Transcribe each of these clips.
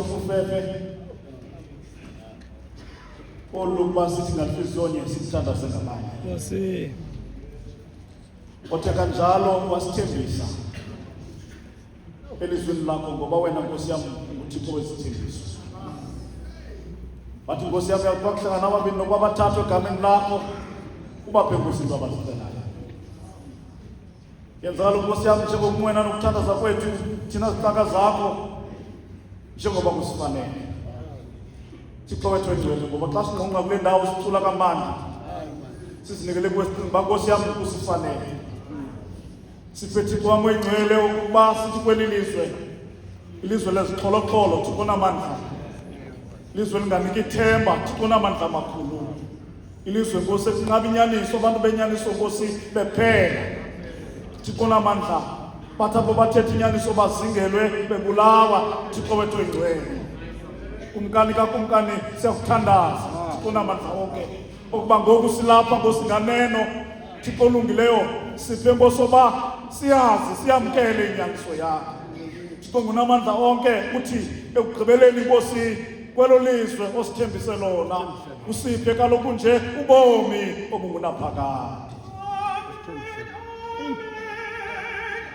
Ufefe oluba sithi ngalifizonye sithandaze ngabanye. Nkosi. Othe kanjalo wasithembisa elizweni lakho ngoba wena Nkosi yami uThixo wesithembiso. Bathi Nkosi yami yakuhlangana nababili nokuba bathathu egameni lakho ubaphe Nkosi into abazicelayo. Yenzakala Nkosi yami njengokumwena nokuthandaza kwethu thina zicaka zakho njengoba kusifanele. Thixo wethu engcwele ngoba xa sinqonqa kule ndawo sicula kamandi sizinikele kwesiqinga Nkosi yami kusifanele. Siphe Thixo wami engcwele ukuba sithi kweli lizwe ilizwe lezixholoxholo Thixo namandla. Ilizwe linganiki ithemba Thixo namandla amakhulu. Ilizwe Nkosi esinqaba inyaniso abantu benyaniso Nkosi bephela Thixo namandla. Bathi abo bathetha inyaniso bazingelwe bebulawa Thixo wethu engcwele. Kumkani kakumkani siyakuthandaza Thixo namandla wonke ukuba ngoku silapha Nkosi nganeno Thixo olungileyo siphe Nkosi oba siyazi siyamkele inyaniso yakho Thixo ngunamandla onke uthi ekugqibeleni Nkosi kwelo lizwe osithembise lona usiphe kaloku nje ubomi obungunaphakade.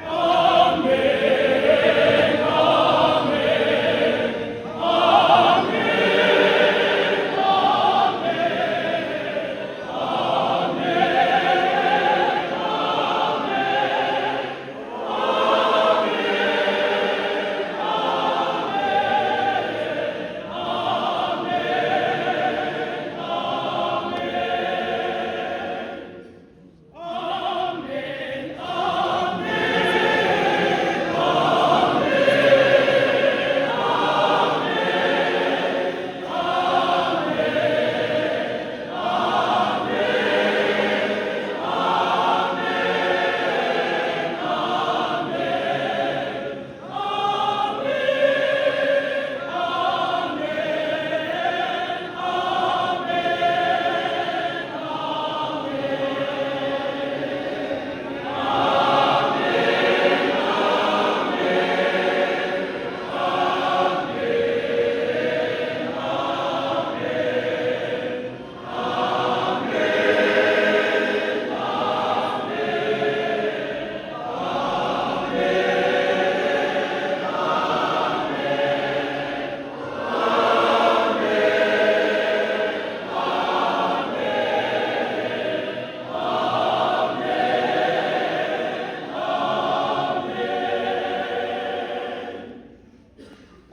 Amen.